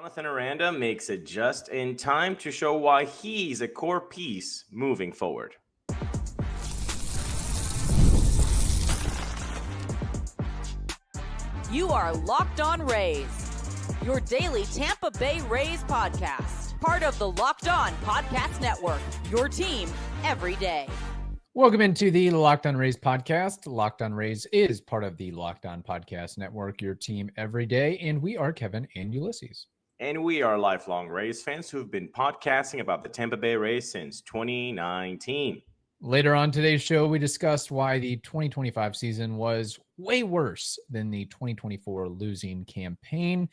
Jonathan Aranda makes it just in time to show why he's a core piece moving forward. You are Locked On Rays, your daily Tampa Bay Rays podcast. Part of the Locked On Podcast Network, your team every day. Welcome into the Locked On Rays podcast. Locked On Rays is part of the Locked On Podcast Network, your team every day. And we are Kevin and Ulises. And we are lifelong Rays fans who've been podcasting about the Tampa Bay Rays since 2019. Later on today's show, we discussed why the 2025 season was way worse than the 2024 losing campaign.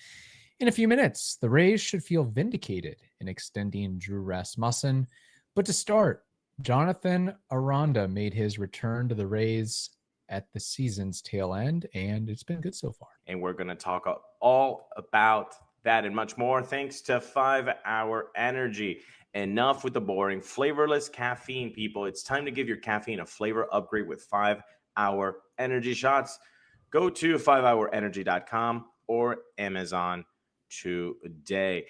In a few minutes, the Rays should feel vindicated in extending Drew Rasmussen. But to start, Jonathan Aranda made his return to the Rays at the season's tail end, and it's been good so far. And we're going to talk all about that and much more thanks to 5 Hour Energy. Enough with the boring, flavorless caffeine, people. It's time to give your caffeine a flavor upgrade with 5 Hour Energy shots. Go to 5hourenergy.com or Amazon today.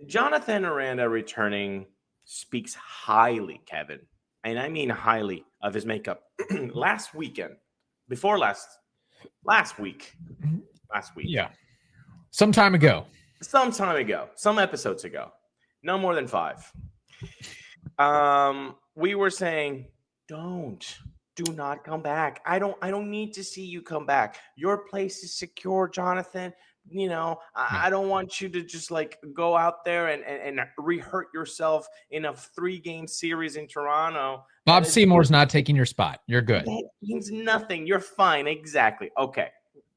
Jonathan Aranda returning speaks highly, Kevin, and I mean highly, of his makeup. Last week, yeah, some episodes ago, no more than 5. We were saying, do not come back. I don't need to see you come back. Your place is secure, Jonathan. You know, I don't want you to just like go out there and re-hurt yourself in a 3-game series in Toronto. Bob Seymour's not taking your spot. You're good. That means nothing. You're fine. Exactly. Okay.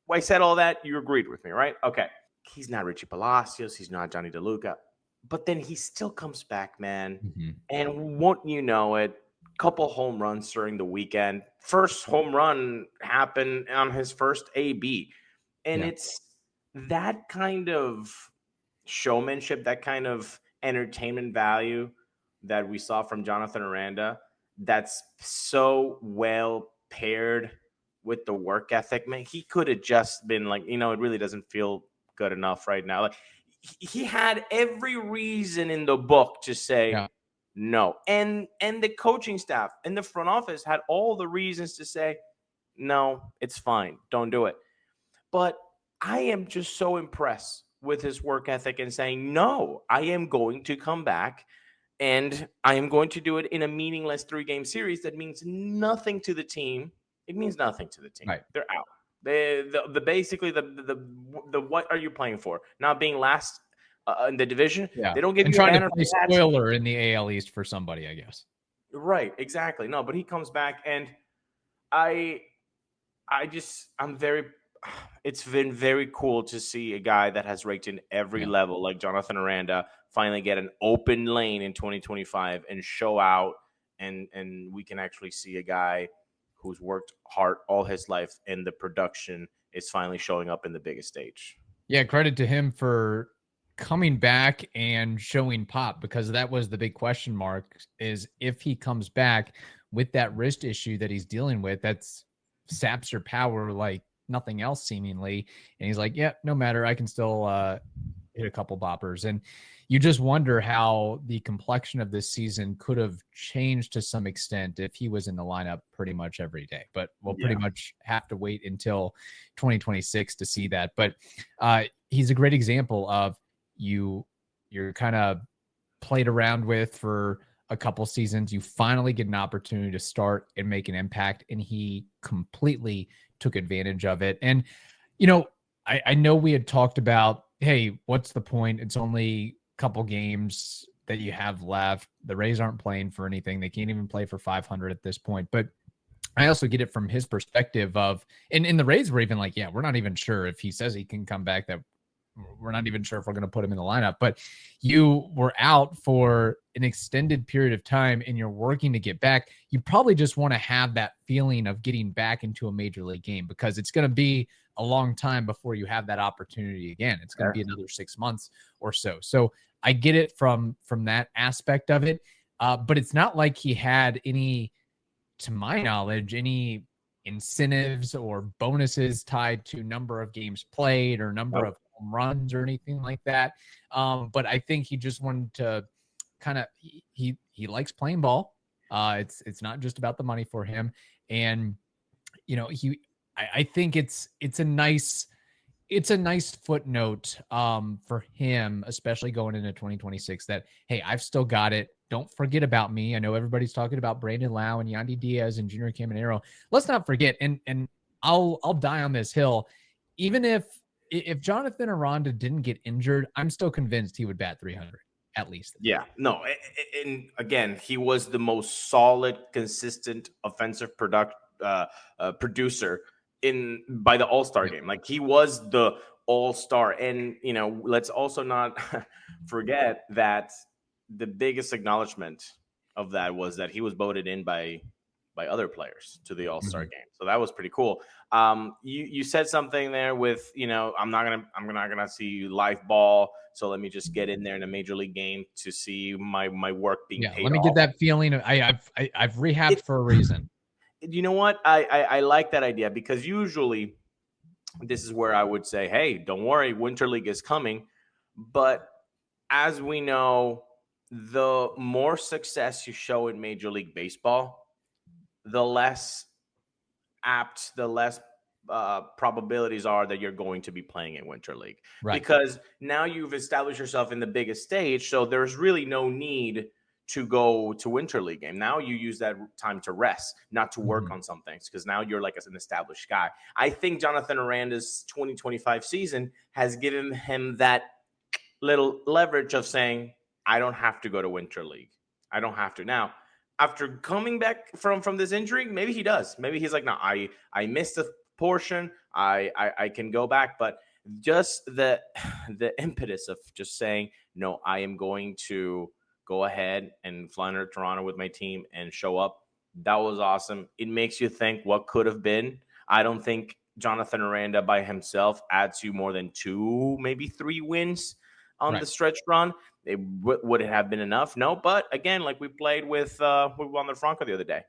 I said all that. You agreed with me, right? Okay. He's not Richie Palacios. He's not Johnny DeLuca. But then he still comes back, man. Mm-hmm. And won't you know it, couple home runs during the weekend. First home run happened on his first AB. And it's that kind of showmanship, that kind of entertainment value that we saw from Jonathan Aranda that's so well paired with the work ethic. Man, he could have just been like, it really doesn't feel good enough right now. Like he had every reason in the book to say no. And the coaching staff and the front office had all the reasons to say, no, it's fine. Don't do it. But I am just so impressed with his work ethic and saying, no, I am going to come back and I am going to do it in a meaningless 3-game series that means nothing to the team. It means nothing to the team. Right. They're out. Basically the what are you playing for? Not being last in the division. Yeah. They don't give and you trying a to play spoiler in the AL East for somebody, I guess. Right. Exactly. No, but he comes back and it's been very cool to see a guy that has raked in every level like Jonathan Aranda finally get an open lane in 2025 and show out. And we can actually see a guy who's worked hard all his life and the production is finally showing up in the biggest stage. Yeah, credit to him for coming back and showing pop, because that was the big question mark, is if he comes back with that wrist issue that he's dealing with, that's saps your power like nothing else seemingly. And he's like, no matter, I can still hit a couple boppers. And you just wonder how the complexion of this season could have changed to some extent if he was in the lineup pretty much every day. But we'll pretty much have to wait until 2026 to see that. But he's a great example of you're kind of played around with for a couple seasons. You finally get an opportunity to start and make an impact, and he completely took advantage of it. And, I know we had talked about, hey, what's the point? It's only couple games that you have left. The Rays aren't playing for anything. They can't even play for 500 at this point. But I also get it from his perspective of, and the Rays were even like, we're not even sure if he says he can come back, that we're not even sure if we're going to put him in the lineup. But you were out for an extended period of time and you're working to get back. You probably just want to have that feeling of getting back into a major league game, because it's going to be a long time before you have that opportunity again. It's going to be another 6 months or so. So I get it from that aspect of it. But it's not like he had any, to my knowledge, any incentives or bonuses tied to number of games played or number of home runs or anything like that. But I think he just wanted to kind of he likes playing ball. It's not just about the money for him, and I think it's a nice footnote for him, especially going into 2026, that, hey, I've still got it. Don't forget about me. I know everybody's talking about Brandon Lau and Yandy Diaz and Junior Caminero. Let's not forget, and I'll die on this hill. Even if Jonathan Aranda didn't get injured, I'm still convinced he would bat 300 at least. Yeah, no, and again, he was the most solid, consistent offensive producer by the All-Star game. Like, he was the All-Star, and let's also not forget that the biggest acknowledgement of that was that he was voted in by other players to the All-Star game. So that was pretty cool. You said something there with, I'm not gonna see you live ball, so let me just get in there in a major league game to see my work being paid off. Let me get that feeling. I've rehabbed for a reason. You know what? I like that idea, because usually this is where I would say, hey, don't worry, Winter League is coming. But as we know, the more success you show in Major League Baseball, the less apt, the less probabilities are that you're going to be playing in Winter League. Right. Because now you've established yourself in the biggest stage, so there's really no need to go to Winter League game. Now you use that time to rest, not to work on some things, because now you're like an established guy. I think Jonathan Aranda's 2025 season has given him that little leverage of saying, I don't have to go to Winter League. I don't have to. Now, after coming back from this injury, maybe he does. Maybe he's like, no, I missed a portion. I can go back. But just the impetus of just saying, no, I am going to go ahead and fly to Toronto with my team and show up. That was awesome. It makes you think what could have been. I don't think Jonathan Aranda by himself adds you more than 2, maybe 3 wins on the stretch run. It would it have been enough? No, but again, like we played with Wander Franco the other day,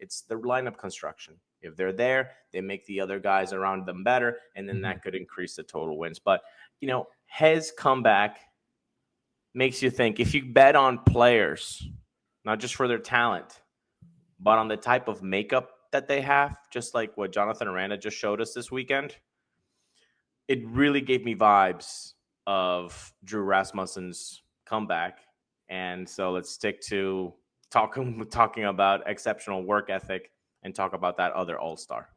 it's the lineup construction. If they're there, they make the other guys around them better, and then that could increase the total wins. But his comeback makes you think, if you bet on players, not just for their talent, but on the type of makeup that they have, just like what Jonathan Aranda just showed us this weekend, it really gave me vibes of Drew Rasmussen's comeback. And so let's stick to talking about exceptional work ethic and talk about that other all-star.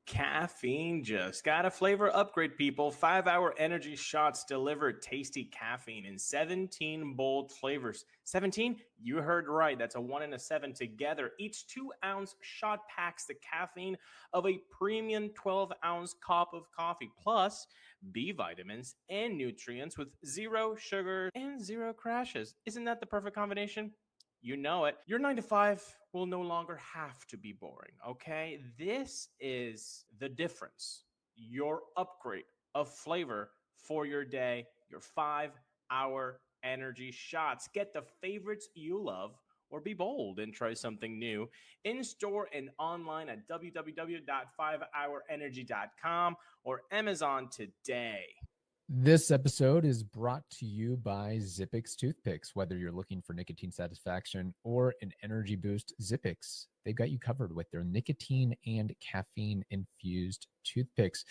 Caffeine just got a flavor upgrade, people. 5-hour energy shots deliver tasty caffeine in 17 bold flavors. 17? You heard right. That's a 1 and a 7 together. Each 2-ounce shot packs the caffeine of a premium 12-ounce cup of coffee, plus B vitamins and nutrients with 0 sugar and 0 crashes. Isn't that the perfect combination? You know it. Your 9 to 5 will no longer have to be boring, okay? This is the difference. Your upgrade of flavor for your day, your 5-hour energy shots. Get the favorites you love, or be bold and try something new in store and online at www.5hourenergy.com or Amazon today. This episode is brought to you by Zippix Toothpicks. Whether you're looking for nicotine satisfaction or an energy boost, Zippix, they've got you covered with their nicotine and caffeine-infused toothpicks.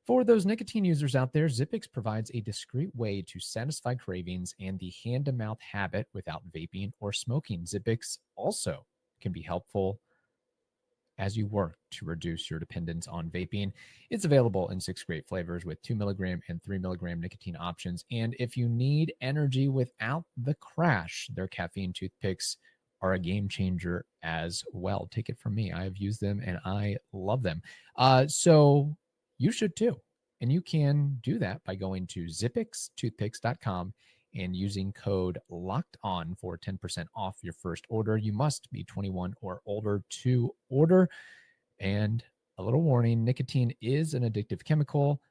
For those nicotine users out there, Zippix provides a discreet way to satisfy cravings and the hand-to-mouth habit without vaping or smoking. Zippix also can be helpful as you work to reduce your dependence on vaping. It's available in 6 great flavors with 2 milligram and 3 milligram nicotine options. And if you need energy without the crash, their caffeine toothpicks are a game changer as well. Take it from me. I have used them and I love them. So you should too. And you can do that by going to zippixtoothpicks.com and using code LOCKEDON for 10% off your first order. You must be 21 or older to order. And a little warning, nicotine is an addictive chemical.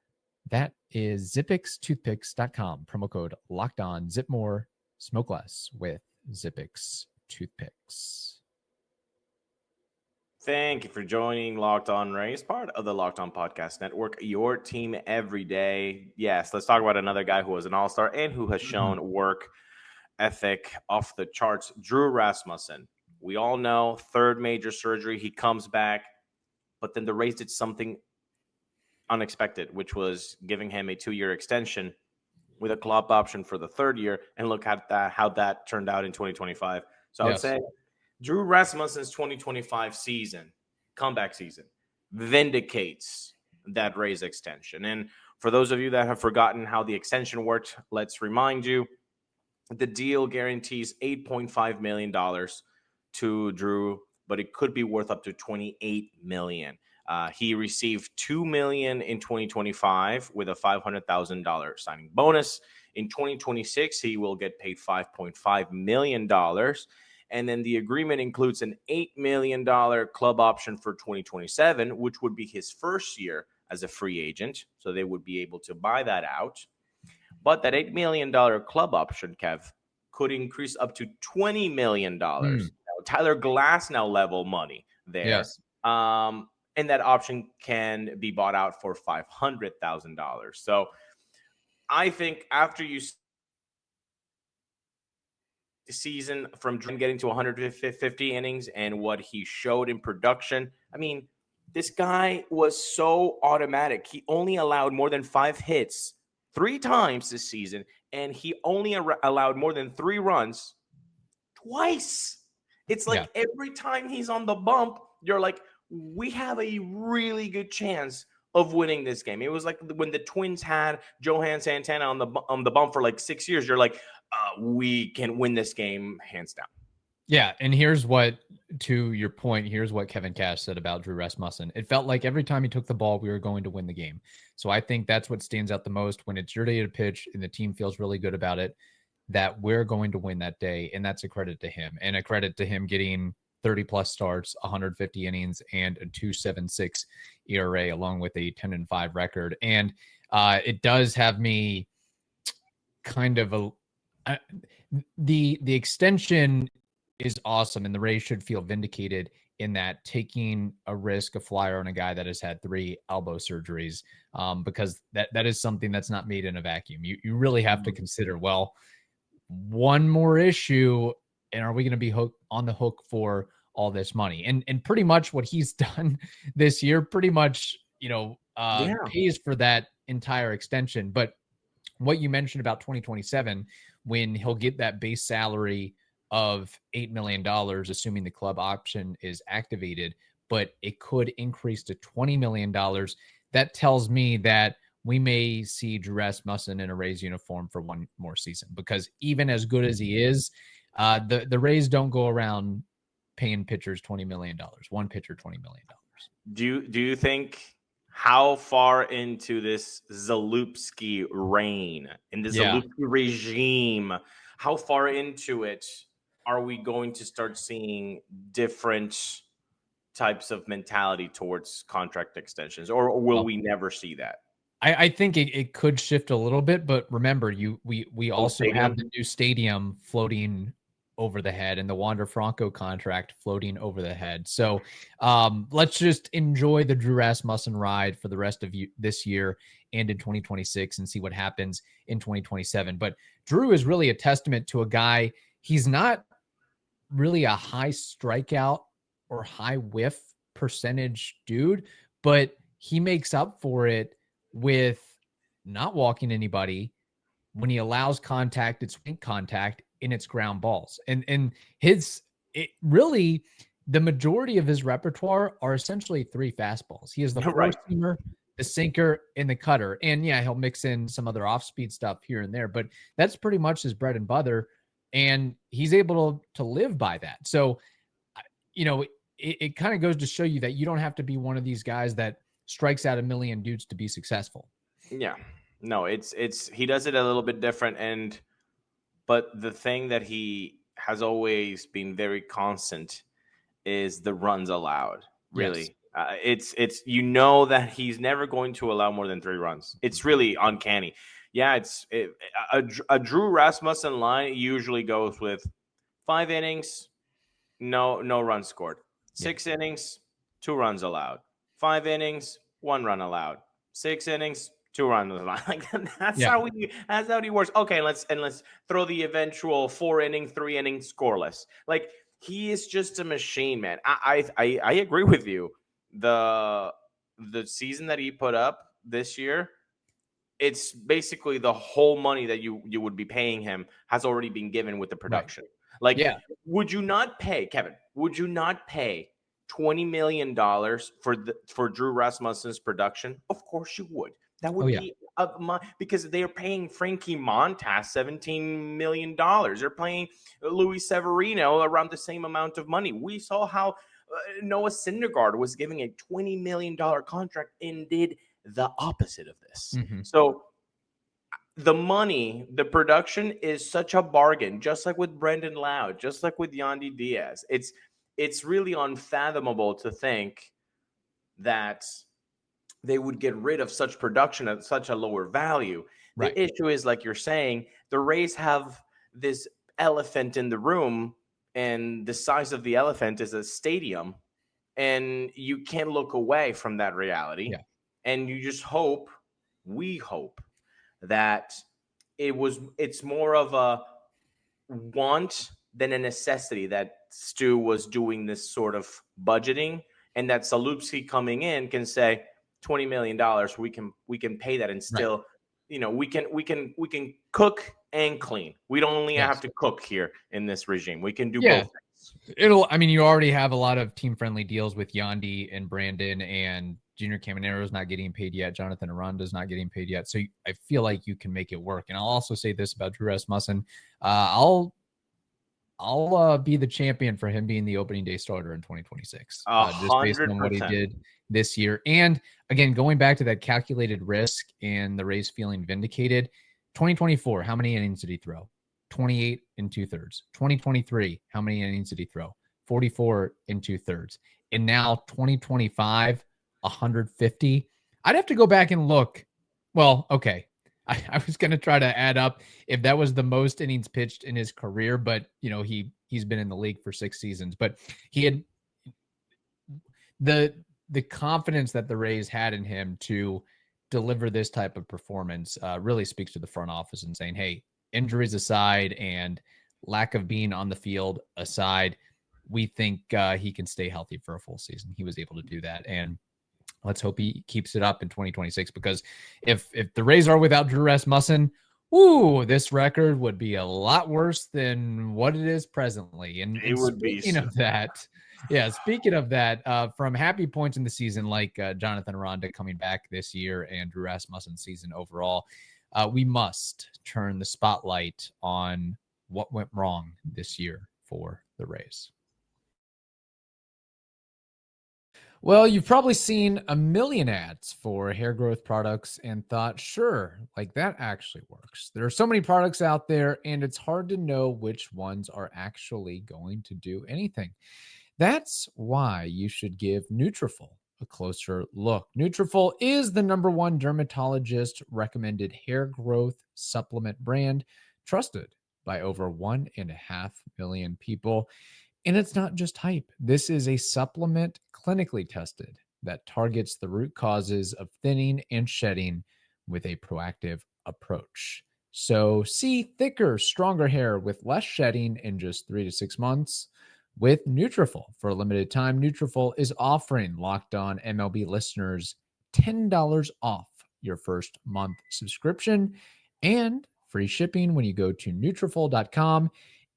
That is zippixtoothpicks.com. Promo code LOCKEDON. Zip more, smoke less with Zippix Toothpicks. Thank you for joining Locked On Rays, part of the Locked On Podcast Network, your team every day. Yes, let's talk about another guy who was an all-star and who has shown work ethic off the charts, Drew Rasmussen. We all know, third major surgery, he comes back, but then the Rays did something unexpected, which was giving him a 2-year extension with a club option for the third year, and look at that, how that turned out in 2025. So I would say Drew Rasmussen's 2025 season, comeback season, vindicates that Rays extension. And for those of you that have forgotten how the extension worked, let's remind you, the deal guarantees $8.5 million to Drew, but it could be worth up to $28 million. He received $2 million in 2025 with a $500,000 signing bonus. In 2026, he will get paid $5.5 million. And then the agreement includes an $8 million club option for 2027, which would be his first year as a free agent. So they would be able to buy that out. But that $8 million club option, Kev, could increase up to $20 million. Now, Tyler Glasnow level money there. Yes. And that option can be bought out for $500,000. So I think after you season from getting to 150 innings and what he showed in production, I mean, this guy was so automatic. He only allowed more than 5 hits 3 times this season, and he only allowed more than 3 runs twice. It's like every time he's on the bump, you're like, we have a really good chance of winning this game. It was like when the Twins had Johan Santana on the bump for like 6 years. You're like, we can win this game hands down. Yeah, and here's what, to your point, here's what Kevin Cash said about Drew Rasmussen. It felt like every time he took the ball, we were going to win the game. So I think that's what stands out the most when it's your day to pitch and the team feels really good about it, that we're going to win that day. And that's a credit to him, and a credit to him getting 30-plus starts, 150 innings, and a 2.76 ERA, along with a 10-5 record. And it does have me kind of the extension is awesome, and the Rays should feel vindicated in that, taking a risk, a flyer on a guy that has had 3 elbow surgeries, because that is something that's not made in a vacuum. You really have to consider, well, one more issue, and are we going to be on the hook for all this money? And pretty much what he's done this year pretty much, pays for that entire extension. But what you mentioned about 2027, when he'll get that base salary of $8 million, assuming the club option is activated, but it could increase to $20 million. That tells me that we may see Drew Rasmussen in a Rays uniform for one more season, because even as good as he is, the Rays don't go around paying pitchers $20 million, one pitcher $20 million. Do you think, how far into this Zalupski reign, in the Zalupski regime, how far into it are we going to start seeing different types of mentality towards contract extensions, or will we never see that? I think it could shift a little bit, but remember, we also have the new stadium floating over the head, and the Wander Franco contract floating over the head. So let's just enjoy the Drew Rasmussen ride for the rest of this year and in 2026, and see what happens in 2027. But Drew is really a testament to a guy. He's not really a high strikeout or high whiff percentage dude, but he makes up for it with not walking anybody. When he allows contact, it's weak contact, and it's ground balls. And really, the majority of his repertoire are essentially 3 fastballs. He has the four-seamer, the sinker, and the cutter. And yeah, he'll mix in some other off-speed stuff here and there, but that's pretty much his bread and butter. And he's able to live by that. So, it kind of goes to show you that you don't have to be one of these guys that strikes out a million dudes to be successful. Yeah, no, it's he does it a little bit different. But the thing that he has always been very constant is the runs allowed. Really, yes. It's that he's never going to allow more than 3 runs. It's really uncanny. Yeah, a Drew Rasmussen line usually goes with 5 innings, no runs scored. 6 innings, 2 runs allowed. 5 innings, 1 run allowed. 6 innings, 2 runs allowed. Like that's how he works. Okay, let's throw the eventual 4 inning, 3 inning scoreless. Like he is just a machine, man. I agree with you. The season that he put up this year, it's basically the whole money that you would be paying him has already been given with the production. Like, would you not pay, Kevin? Would you not pay $20 million for Drew Rasmussen's production? Of course you would. That would be because they are paying Frankie Montas $17 million. They're paying Luis Severino around the same amount of money. We saw how Noah Syndergaard was giving a $20 million contract and did the opposite of this. So the money, the production is such a bargain, just like with Brendan Loud, just like with Yandy Diaz. It's really unfathomable to think that they would get rid of such production at such a lower value. The issue is, like you're saying, the Rays have this elephant in the room, and the size of the elephant is a stadium, and you can't look away from that reality. And you just hope, we hope, that it's more of a want than a necessity that Stu was doing this sort of budgeting, and that Salupski coming in can say $20 million, we can pay that, and still we can cook and clean. We don't only have to cook here in this regime. We can do both things. You already have a lot of team-friendly deals with Yandy and Brandon, and Junior Camanero's not getting paid yet. Jonathan Aranda is not getting paid yet. So I feel like you can make it work. And I'll also say this about Drew Rasmussen. I'll be the champion for him being the opening day starter in 2026. Just based on what he did this year. And again, going back to that calculated risk and the Rays feeling vindicated, 2024, how many innings did he throw? 28 and 2/3. 2023, how many innings did he throw? 44 and 2/3. And now 2025, 150. I'd have to go back and look. Well, okay. I was going to try to add up if that was the most innings pitched in his career, but he's been in the league for 6 seasons, but he had the confidence that the Rays had in him to deliver this type of performance really speaks to the front office and saying, hey, injuries aside and lack of being on the field aside, we think he can stay healthy for a full season. He was able to do that. And let's hope he keeps it up in 2026, because if the Rays are without Drew Rasmussen, this record would be a lot worse than what it is presently. And speaking of that, from happy points in the season, like Jonathan Aranda coming back this year and Drew Rasmussen's season overall, we must turn the spotlight on what went wrong this year for the Rays. Well, you've probably seen a million ads for hair growth products and thought, sure, like that actually works. There are so many products out there, and it's hard to know which ones are actually going to do anything. That's why you should give Nutrafol a closer look. Nutrafol is the #1 dermatologist recommended hair growth supplement brand, trusted by over 1.5 million people. And it's not just hype. This is a supplement clinically tested that targets the root causes of thinning and shedding with a proactive approach. So see thicker, stronger hair with less shedding in just 3 to 6 months with Nutrafol. For a limited time, Nutrafol is offering Locked On MLB listeners $10 off your first month subscription and free shipping when you go to Nutrafol.com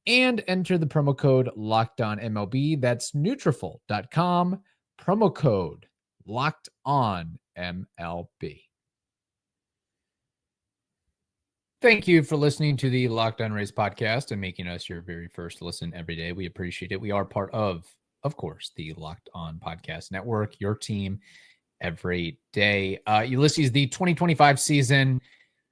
and enter the promo code LOCKEDONMLB. That's Nutrafol.com, promo code LOCKEDONMLB. Thank you for listening to the Locked On Rays podcast and making us your very first listen every day. We appreciate it. We are part of course, the Locked On Podcast Network, your team every day. Ulises, the 2025 season,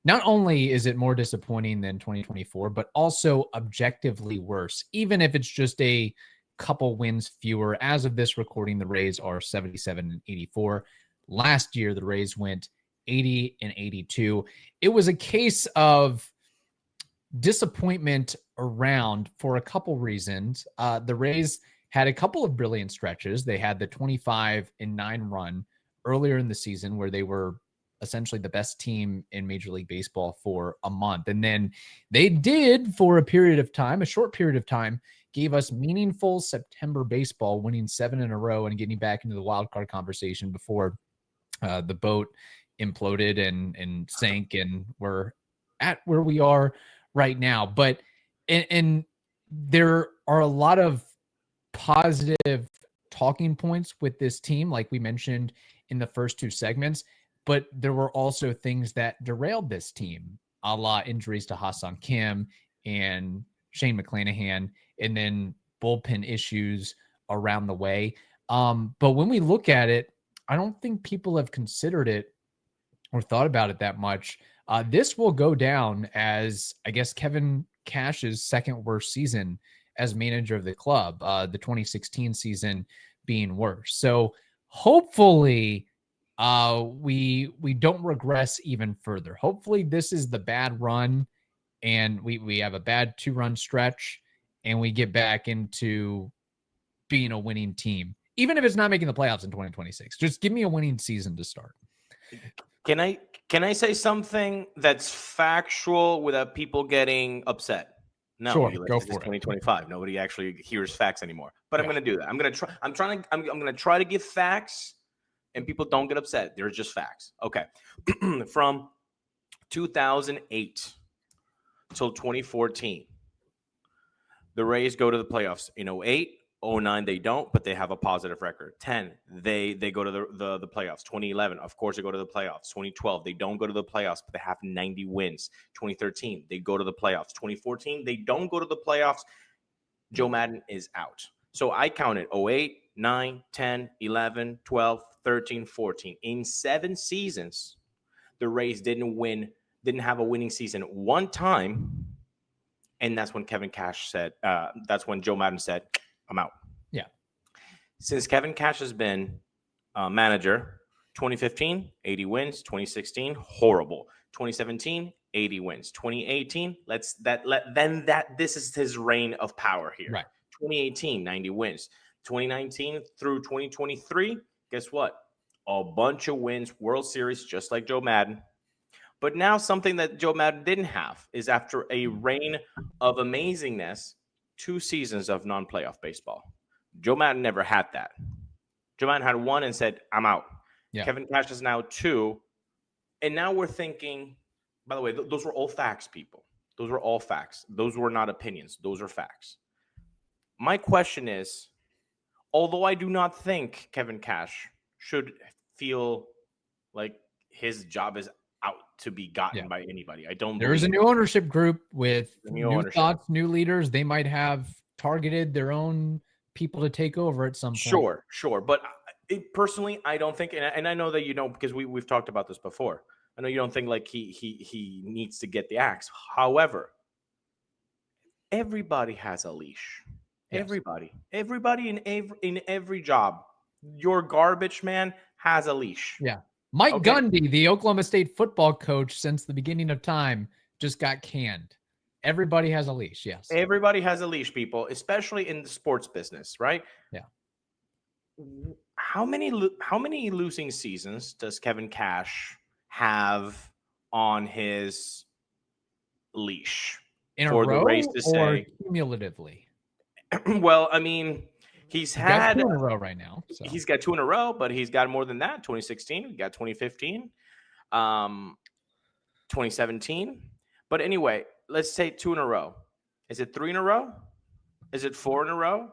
not only is it more disappointing than 2024, but also objectively worse, even if it's just a couple wins fewer. As of this recording, the Rays are 77 and 84. Last year, the Rays went 80 and 82. It was a case of disappointment around for a couple reasons. The Rays had a couple of brilliant stretches. They had the 25-9 run earlier in the season where they were essentially the best team in Major League Baseball for a month. And then they did, for a period of time, a short period of time, gave us meaningful September baseball, winning 7 in a row and getting back into the wild card conversation before the boat imploded and sank, and we're at where we are right now. But and there are a lot of positive talking points with this team, like we mentioned in the first 2 segments, but there were also things that derailed this team, a la injuries to Ha-Seong Kim and Shane McClanahan, and then bullpen issues around the way. But when we look at it, I don't think people have considered it or thought about it that much. This will go down as, I guess, Kevin Cash's second worst season as manager of the club, the 2016 season being worse. So hopefully we don't regress even further. Hopefully this is the bad run and we have a bad 2-run stretch and we get back into being a winning team, even if it's not making the playoffs in 2026. Just give me a winning season to start. Can I say something that's factual without people getting upset? No, sure, Ulises, go it's for it. 2025. Nobody actually hears facts anymore. But Yeah. I'm going to do that. I'm going to try to give facts, and people don't get upset. They're just facts. Okay. From 2008 till 2014, the Rays go to the playoffs. In 08, 09, they don't, but they have a positive record. 10, they go to the playoffs. 2011, of course, they go to the playoffs. 2012, they don't go to the playoffs, but they have 90 wins. 2013, they go to the playoffs. 2014, they don't go to the playoffs. Joe Maddon is out. So I counted 08, 9, 10, 11, 12, 13, 14. In 7 seasons, the Rays didn't have a winning season one time. And that's when Kevin Cash said, that's when Joe Maddon said, I'm out. Yeah. Since Kevin Cash has been manager, 2015, 80 wins. 2016, horrible. 2017, 80 wins. 2018, this is his reign of power here. Right. 2018, 90 wins. 2019 through 2023, guess what? A bunch of wins, World Series, just like Joe Maddon. But now something that Joe Maddon didn't have is, after a reign of amazingness, 2 seasons of non-playoff baseball. Joe Maddon never had that. Joe Maddon had 1 and said, I'm out. Yeah. Kevin Cash is now 2. And now we're thinking, by the way, those were all facts, people. Those were all facts. Those were not opinions. Those are facts. My question is, although I do not think Kevin Cash should feel like his job is out to be gotten by anybody. I don't. There's a new ownership group with new thoughts, new leaders. They might have targeted their own people to take over at some point. Sure. But personally, I don't think, and I know that you don't, because we've talked about this before. I know you don't think like he needs to get the axe. However, everybody has a leash. Yes. Everybody in every job. Your garbage man has a leash. Yeah. Mike Gundy, the Oklahoma State football coach since the beginning of time, just got canned. Everybody has a leash, yes. Everybody has a leash, people, especially in the sports business, right? Yeah. How many losing seasons does Kevin Cash have on his leash? In a row, or cumulatively? Well, I mean, he's had 2 in a row right now. So. He's got 2 in a row, but he's got more than that. 2016, he got 2015, 2017. But anyway, let's say 2 in a row. Is it 3 in a row? Is it 4 in a row?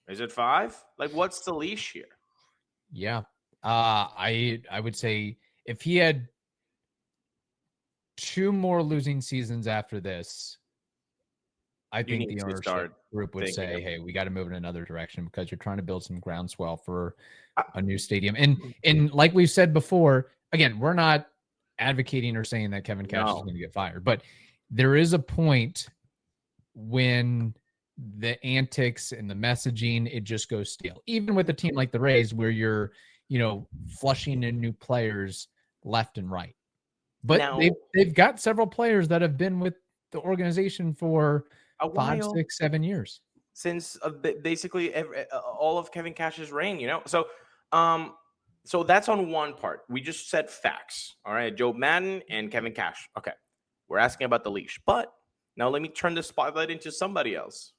Is it 5? Like, what's the leash here? Yeah. I would say if he had 2 more losing seasons after this, I think the ownership group would say, hey, we got to move in another direction, because you're trying to build some groundswell for a new stadium. And like we've said before, again, we're not advocating or saying that Kevin Cash is going to get fired, but there is a point when the antics and the messaging, it just goes stale. Even with a team like the Rays, where you're, flushing in new players left and right. But now, they've got several players that have been with the organization for 5, 6, 7 years. since basically all of Kevin Cash's reign, So that's on one part. We just said facts. All right. Joe Madden and Kevin Cash. Okay. We're asking about the leash. But now let me turn the spotlight into somebody else.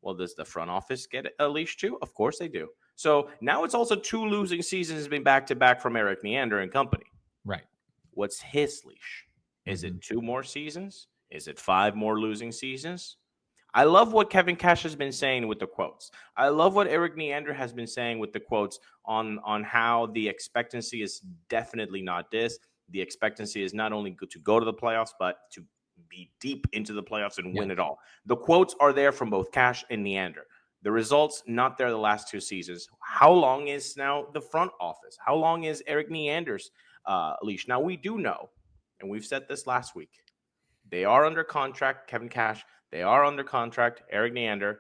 Well, does the front office get a leash too? Of course they do. So now it's also 2 losing seasons been back-to-back from Eric Neander and company. Right. What's his leash? Is it 2 more seasons? Is it 5 more losing seasons? I love what Kevin Cash has been saying with the quotes. I love what Eric Neander has been saying with the quotes on how the expectancy is definitely not this. The expectancy is not only to go to the playoffs, but to be deep into the playoffs and win it all. The quotes are there from both Cash and Neander. The results, not there the last 2 seasons. How long is now the front office? How long is Eric Neander's leash? Now, we do know, and we've said this last week, they are under contract, Kevin Cash. They are under contract, Eric Neander.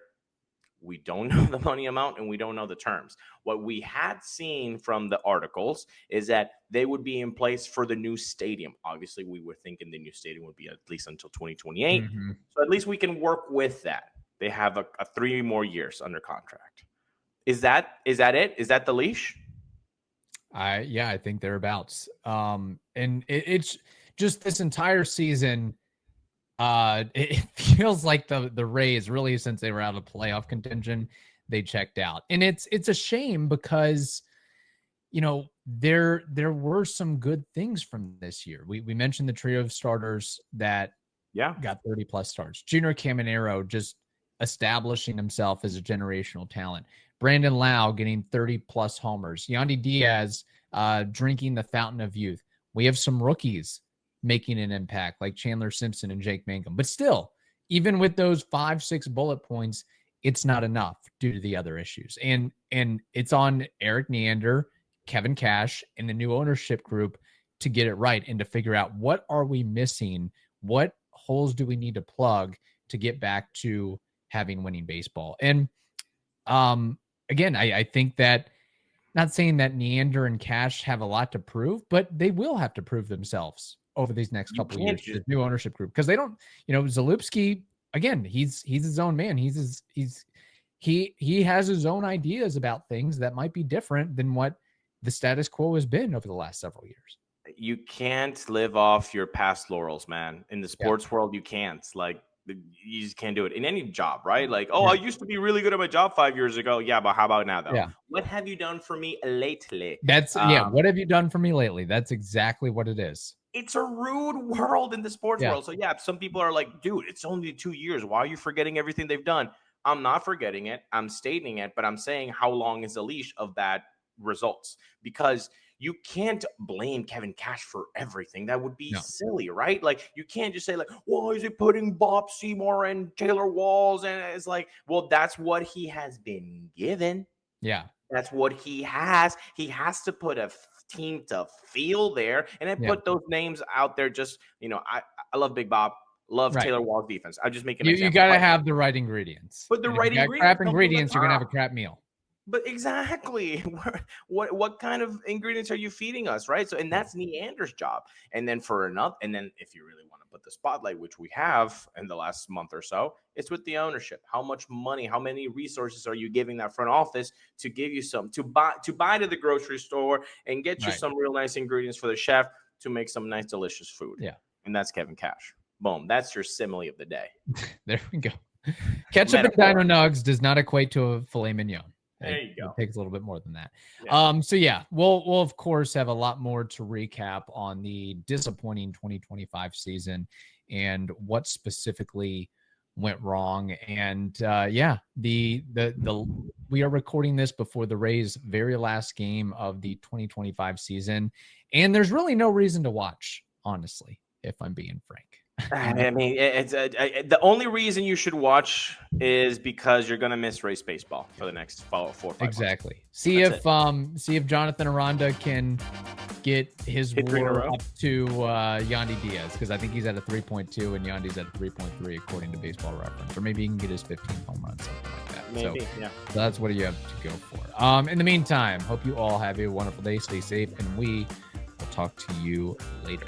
We don't know the money amount and we don't know the terms. What we had seen from the articles is that they would be in place for the new stadium. Obviously, we were thinking the new stadium would be at least until 2028. So at least we can work with that. They have a 3 more years under contract. Is that it? Is that the leash? I think thereabouts. And it's just this entire season. It feels like the Rays, really, since they were out of playoff contention, they checked out. And it's a shame because, there were some good things from this year. We mentioned the trio of starters that got 30 plus starts. Junior Caminero just establishing himself as a generational talent. Brandon Lau getting 30 plus homers. Yandy Diaz drinking the fountain of youth. We have some rookies making an impact like Chandler Simpson and Jake Mangum. But still, even with those 5-6 bullet points, it's not enough due to the other issues. And it's on Eric Neander, Kevin Cash, and the new ownership group to get it right and to figure out what are we missing? What holes do we need to plug to get back to having winning baseball? And again, I think that, not saying that Neander and Cash have a lot to prove, but they will have to prove themselves over these next couple of years, the new ownership group, because they don't, Zalupski, again, he's his own man. He has his own ideas about things that might be different than what the status quo has been over the last several years. You can't live off your past laurels, man. In the sports world, you can't. Like, you just can't do it in any job, right? Like, I used to be really good at my job 5 years ago. Yeah, but how about now, though? Yeah. What have you done for me lately? That's what have you done for me lately? That's exactly what it is. It's a rude world in the sports world. So, some people are like, dude, it's only 2 years. Why are you forgetting everything they've done? I'm not forgetting it. I'm stating it, but I'm saying how long is the leash of bad results? Because you can't blame Kevin Cash for everything. That would be silly, right? Like, you can't just say, like, well, is he putting Bob Seymour and Taylor Walls? And it's like, well, that's what he has been given. Yeah. That's what he has. He has to put a team to feel there. And I put those names out there just, I love Big Bob. Love Taylor Wall's defense. I just make an example. You got to have the right ingredients. But the right ingredients. Crap ingredients, you're going to have a crap meal. But exactly, what kind of ingredients are you feeding us, right? So, and that's Neander's job. And then if you really want to put the spotlight, which we have in the last month or so, it's with the ownership. How much money, how many resources are you giving that front office to give you some to buy to the grocery store and get you some real nice ingredients for the chef to make some nice, delicious food? Yeah, and that's Kevin Cash. Boom, that's your simile of the day. There we go. Ketchup and Dino Nugs does not equate to a filet mignon. There you go. It takes a little bit more than that. We'll of course have a lot more to recap on the disappointing 2025 season and what specifically went wrong. And we are recording this before the Rays' very last game of the 2025 season, and there's really no reason to watch, honestly, if I'm being frank. I mean, it's the only reason you should watch is because you're going to miss race baseball for the next 4 or 5 exactly. months. See if Jonathan Aranda can get his WAR up to Yandy Diaz, because I think he's at a 3.2 and Yandy's at a 3.3 according to Baseball Reference, or maybe he can get his 15 home runs, something like that. Maybe, so that's what you have to go for. In the meantime, hope you all have a wonderful day. Stay safe, and we will talk to you later.